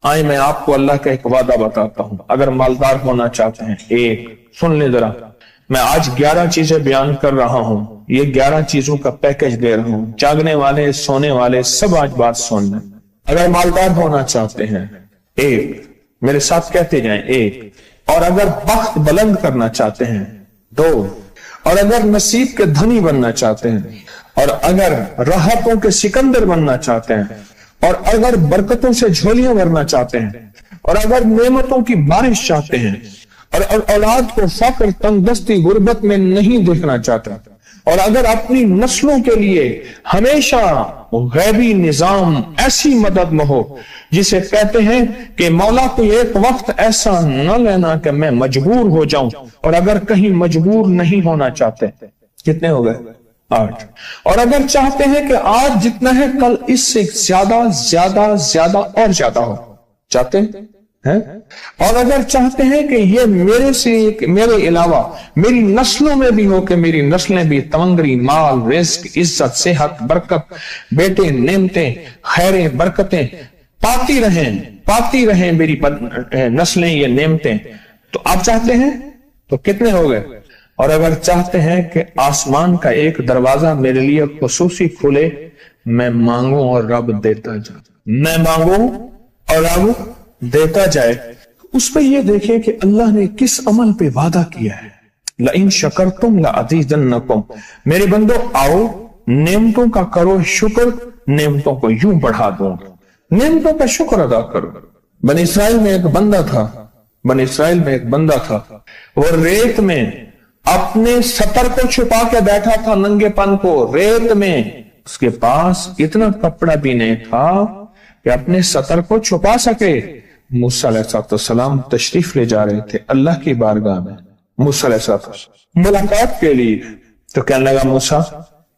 آئے میں آپ کو اللہ کا ایک وعدہ بتاتا ہوں، اگر مالدار ہونا چاہتے ہیں، ایک سن لیں ذرا، میں آج 11 چیزیں بیان کر رہا ہوں، یہ 11 چیزوں کا پیکج دے رہا ہوں، جاگنے والے سونے والے سب آج بات سن لیں۔ اگر مالدار ہونا چاہتے ہیں، ایک، میرے ساتھ کہتے جائیں، ایک، اور اگر بخت بلند کرنا چاہتے ہیں، دو، اور اگر نصیب کے دھنی بننا چاہتے ہیں، اور اگر راحتوں کے سکندر بننا چاہتے ہیں، اور اگر برکتوں سے جھولیاں بھرنا چاہتے ہیں، اور اگر نعمتوں کی بارش چاہتے ہیں، اور اولاد کو فقر، تنگ دستی، غربت میں نہیں دیکھنا چاہتے، اور اگر اپنی نسلوں کے لیے ہمیشہ غیبی نظام ایسی مدد میں ہو جسے کہتے ہیں کہ مولا کو ایک وقت ایسا نہ لینا کہ میں مجبور ہو جاؤں، اور اگر کہیں مجبور نہیں ہونا چاہتے، کتنے ہو گئے؟ 8۔ اور اگر چاہتے ہیں کہ آج جتنا ہے کل اس سے زیادہ زیادہ زیادہ اور زیادہ ہو، چاہتے ہیں؟ اور اگر چاہتے ہیں کہ یہ میرے علاوہ میری نسلوں میں بھی ہو، کہ میری نسلیں بھی تمنگری، مال، رزق، عزت، صحت، برکت، بیٹے، نعمتیں، خیریں، برکتیں پاتی رہیں میری نسلیں یہ نعمتیں، تو آپ چاہتے ہیں؟ تو کتنے ہو گئے؟ اور اگر چاہتے ہیں کہ آسمان کا ایک دروازہ میرے لیے خصوصی کھلے، میں مانگوں اور رب دیتا جائے، میں مانگوں اور رب دیتا جائے، اس پہ یہ دیکھیں کہ اللہ نے کس عمل پہ وعدہ کیا ہے۔ لَإِن شَكَرْتُمْ لَأَزِيدَنَّكُمْ، میرے بندو آؤ نعمتوں کا کرو شکر، نعمتوں کو یوں بڑھا دوں، نعمتوں کا شکر ادا کرو۔ بنی اسرائیل میں ایک بندہ تھا، وہ ریت میں اپنے سطر کو چھپا کے بیٹھا تھا، ننگے پن کو ریت میں، اس کے پاس اتنا کپڑا بھی نہیں تھا کہ اپنے سطر کو چھپا سکے۔ موسیٰ علیہ السلام تشریف لے جا رہے تھے اللہ کی بارگاہ میں، موسیٰ علیہ السلام ملاقات کے لیے، تو کہنے لگا موسیٰ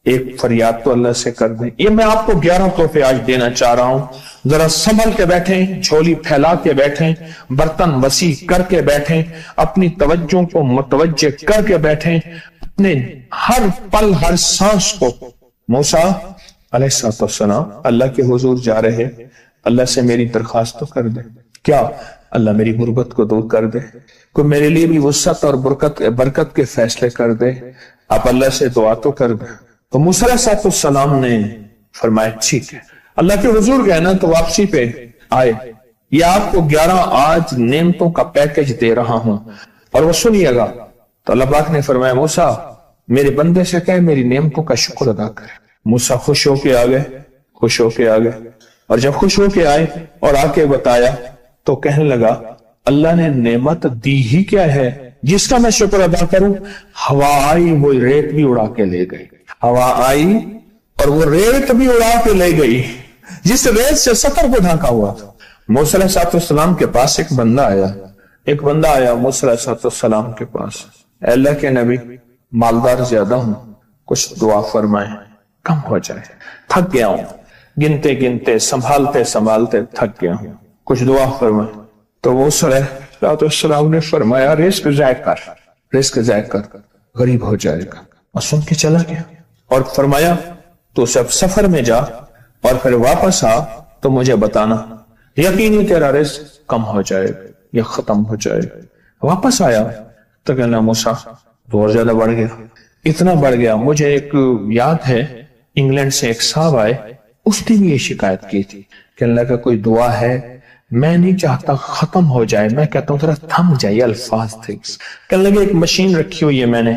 ایک فریاد تو اللہ سے کر دیں۔ یہ میں آپ کو 11 تحفے آج دینا چاہ رہا ہوں، ذرا سنبھل کے بیٹھیں، جھولی پھیلا کے بیٹھیں، برتن وسیع کر کے بیٹھیں، اپنی توجہ کو متوجہ کر کے بیٹھیں، اپنے ہر پل ہر سانس کو۔ موسیٰ علیہ السلام اللہ کے حضور جا رہے، اللہ سے میری درخواست تو کر دے، کیا اللہ میری غربت کو دور کر دے، کوئی میرے لیے بھی وسعت اور برکت کے فیصلے کر دے، آپ اللہ سے دعا تو کر دیں۔ تو موسیٰ علیہ السلام نے فرمایا ٹھیک ہے، اللہ کے حضور گئے نا تو واپسی پہ آئے، یہ آپ کو 11 آج نعمتوں کا پیکج دے رہا ہوں، اور وہ سنیے گا۔ تو اللہ پاک نے فرمایا موسیٰ میرے بندے سے کہے میری نعمتوں کا شکر ادا کرے۔ موسیٰ خوش ہو کے آ گئے، اور جب خوش ہو کے آئے اور آ کے بتایا تو کہنے لگا اللہ نے نعمت دی ہی کیا ہے جس کا میں شکر ادا کروں؟ ہوا آئی وہ ریت بھی اڑا کے لے گئی، ہوا آئی اور وہ ریت بھی اڑا کے لے گئی جس ریت سے سطر کو ڈھانکا ہوا تھا۔ موسیٰ علیہ السلام کے پاس ایک بندہ آیا موسیٰ علیہ السلام کے پاس، اے اللہ کے نبی مالدار زیادہ ہوں، کچھ دعا فرمائیں کم ہو جائے، تھک گیا ہوں، گنتے سنبھالتے تھک گیا ہوں، کچھ دعا فرمائیں۔ تو موسیٰ علیہ السلام نے فرمایا رزق ضائع کر غریب ہو جائے گا، اور سن کے چلا گیا، اور فرمایا تو سب سفر میں جا اور پھر واپس آ تو مجھے بتانا، یقینی تیرا رزق کم ہو جائے گا یا ختم ہو جائے گا۔ واپس آیا تو کہنا موسیٰ تو اور زیادہ بڑھ گیا، اتنا بڑھ گیا، مجھے ایک یاد ہے انگلینڈ سے ایک صاحب آئے، اس نے بھی یہ شکایت کی تھی، کہنے لگا کوئی دعا ہے، میں نہیں چاہتا ختم ہو جائے، میں کہتا ہوں ذرا تھم جائے الفاظ تھے۔ کہنے لگے ایک مشین رکھی ہوئی ہے میں نے،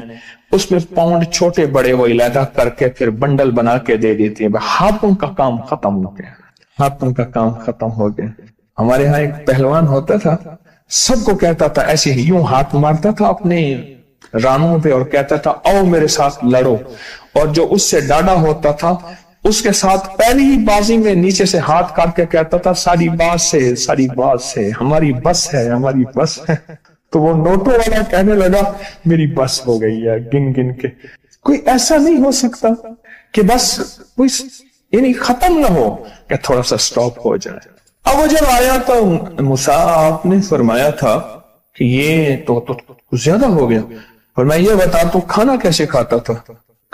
اس میں پاؤنڈ چھوٹے بڑے وہ علیحدہ کر کے پھر بنڈل بنا کے دے دیتی ہے، ہاتھوں کا کام ختم ہو گیا۔ ہمارے ہاں ایک پہلوان ہوتا تھا، سب کو کہتا تھا ایسے ہی، یوں ہاتھ مارتا تھا اپنے رانوں پہ اور کہتا تھا آؤ میرے ساتھ لڑو، اور جو اس سے ڈاڈا ہوتا تھا اس کے ساتھ پہلی ہی بازی میں نیچے سے ہاتھ کاٹ کے کہتا تھا ساری بات سے ہماری بس ہے۔ تو وہ نوٹوں والا کہنے لگا میری بس ہو گئی ہے گن کے۔ کوئی ایسا نہیں ہو سکتا کہ بس کوئی یعنی ختم نہ ہو، کہ تھوڑا سا سٹاپ ہو جائے۔ اب وہ جب آیا تو موسیٰ آپ نے فرمایا تھا کہ یہ تو زیادہ ہو گیا، فرمایا یہ بتا تو کھانا کیسے کھاتا تھا؟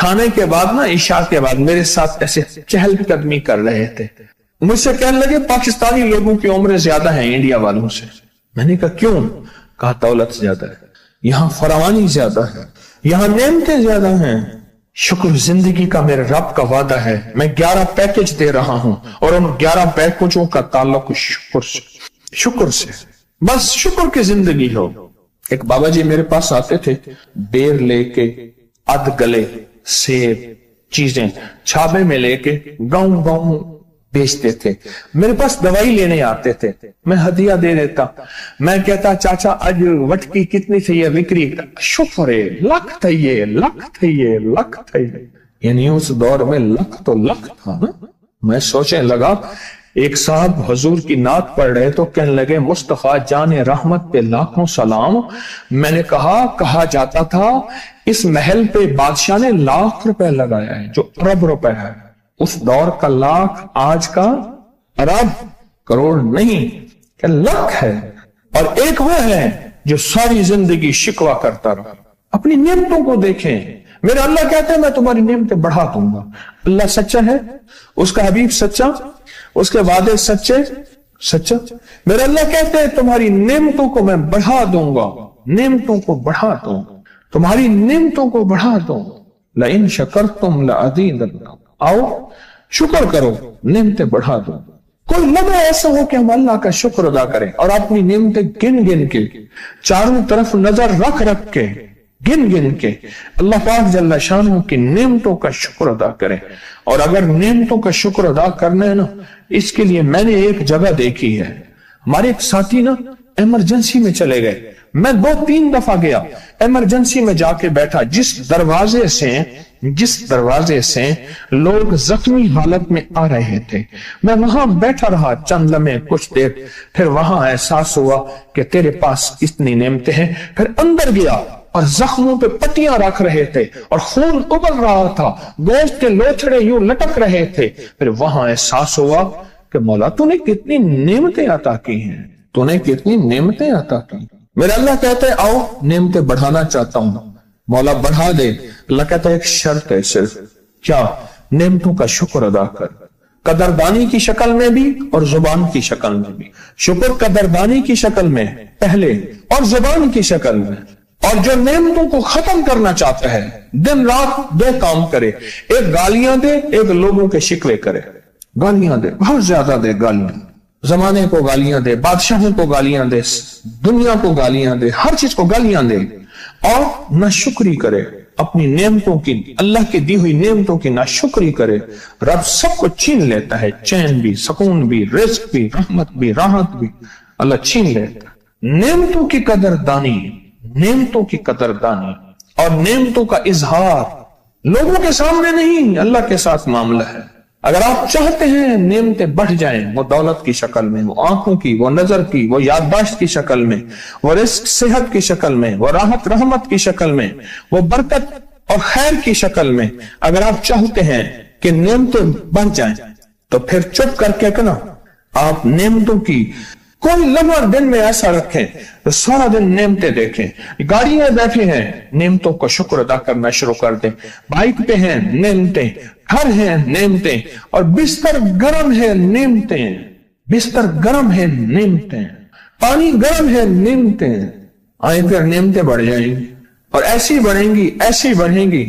کھانے کے بعد نا عشاء کے بعد میرے ساتھ ایسے چہل قدمی کر رہے تھے. مجھ سے کہنے لگے پاکستانی لوگوں کی عمریں زیادہ ہیں انڈیا والوں سے. میں نے کہا کیوں؟ کہا دولت زیادہ ہے, یہاں فراوانی زیادہ ہے, یہاں نعمتیں زیادہ ہیں. شکر زندگی کا میرے رب کا وعدہ ہے, میں 11 پیکج دے رہا ہوں اور ان 11 پیکجوں کا تعلق شکر سے. بس شکر کی زندگی ہو. ایک بابا جی میرے پاس آتے تھے, بیر لے کے, اد گلے سیب چیزیں چھابے میں لے کے گاؤں گاؤں بیچتے تھے. میرے پاس دوائی لینے آتے تھے, میں ہدیہ دے دیتا. میں کہتا چاچا آج وٹکی کتنی تھی, یہ وکری. شکر ہے, لکھ تھے, لکھ تھے, لکھ تھے. یعنی اس دور میں لکھ تو لکھ تھا نا. میں سوچنے لگا, ایک صاحب حضور کی نعت پڑھ رہے تو کہنے لگے مصطفیٰ جان رحمت پہ لاکھوں سلام. میں نے کہا جاتا تھا اس محل پہ بادشاہ نے لاکھ روپے لگایا ہے, جو ارب روپے ہے. اس دور کا لاکھ آج کا ارب کروڑ نہیں کہ لاکھ ہے. اور ایک وہ ہے جو ساری زندگی شکوہ کرتا رہا. اپنی نعمتوں کو دیکھیں. میرا اللہ کہتا ہے میں تمہاری نعمتیں بڑھا دوں گا. اللہ سچا ہے, اس کا حبیب سچا, اس کے وعدے سچا. میرا اللہ کہتے ہیں تمہاری نعمتوں کو میں بڑھا دوں گا, نعمتوں کو بڑھا دوں, تمہاری نعمتوں کو بڑھا دوں. لئن شکرتم لأزیدنکم. آؤ شکر کرو, نعمتیں بڑھا دو. کوئی لمحہ ایسا ہو کہ ہم اللہ کا شکر ادا کریں اور اپنی نعمتیں گن گن کے, چاروں طرف نظر رکھ کے, گن گن کے اللہ پاک جل شانہ کی نعمتوں کا شکر ادا کریں. اور اگر نعمتوں کا شکر ادا کرنا ہے نا, اس کے لیے میں نے ایک جگہ دیکھی ہے. ہمارے ایک ساتھی نا ایمرجنسی میں چلے گئے. میں 2-3 دفعہ گیا, ایمرجنسی میں جا کے بیٹھا. جس دروازے سے لوگ زخمی حالت میں آ رہے تھے, میں وہاں بیٹھا رہا چند لمحے, کچھ دیر. پھر وہاں احساس ہوا کہ تیرے پاس اتنی نعمتیں ہیں. پھر اندر گیا اور زخموں پہ پٹیاں رکھ رہے تھے اور خون ابل رہا تھا, گوشت کے لوتھڑے یوں لٹک رہے تھے. پھر وہاں احساس ہوا کہ مولا تو نے کتنی نعمتیں عطا کی ہیں, تو نے کتنی نعمتیں عطا کی. میرا اللہ کہتا ہے آؤ نعمتیں بڑھانا چاہتا ہوں. مولا بڑھا دے. اللہ کہتا ہے ایک شرط ہے صرف, کیا؟ نعمتوں کا شکر ادا کر, قدردانی کی شکل میں بھی اور زبان کی شکل میں بھی. شکر قدردانی کی شکل میں پہلے اور زبان کی شکل میں. اور جو نعمتوں کو ختم کرنا چاہتا ہے دن رات 2 کام کرے, ایک گالیاں دے, ایک لوگوں کے شکوے کرے. گالیاں دے, بہت زیادہ دے گالیاں, زمانے کو گالیاں دے, بادشاہوں کو گالیاں دے, دنیا کو گالیاں دے, ہر چیز کو گالیاں دے. اور ناشکری کرے اپنی نعمتوں کی, اللہ کی دی ہوئی نعمتوں کی ناشکری کرے. رب سب کو چھین لیتا ہے, چین بھی, سکون بھی, رزق بھی, رحمت بھی, راحت بھی اللہ چھین لیتا ہے. نعمتوں کی قدردانی, نعمتوں کی قدردانی اور نعمتوں کا اظہار لوگوں کے سامنے نہیں, اللہ کے ساتھ معاملہ ہے. اگر آپ چاہتے ہیں نعمتیں بڑھ جائیں, وہ دولت کی شکل میں, وہ آنکھوں کی, وہ نظر کی, وہ یادداشت کی شکل میں, وہ رزق صحت کی شکل میں, وہ راحت رحمت کی شکل میں, وہ برکت اور خیر کی شکل میں, اگر آپ چاہتے ہیں کہ نعمتیں بڑھ جائیں تو پھر چپ کر کے کنا آپ نعمتوں کی کوئی لمحہ دن میں ایسا رکھیں تو سارا دن نعمتیں دیکھیں. گاڑی میں بیٹھے ہیں, نعمتوں کا شکر ادا کرنا شروع کر دیں. بائک پہ ہیں, نعمتیں. گھر ہیں, نعمتیں. اور بستر گرم ہے, نعمتیں. بستر گرم ہے, نعمتیں. پانی گرم ہے, نعمتیں. آئیں پھر نعمتیں بڑھ جائیں گی اور ایسی بڑھیں گی, ایسی بڑھیں گی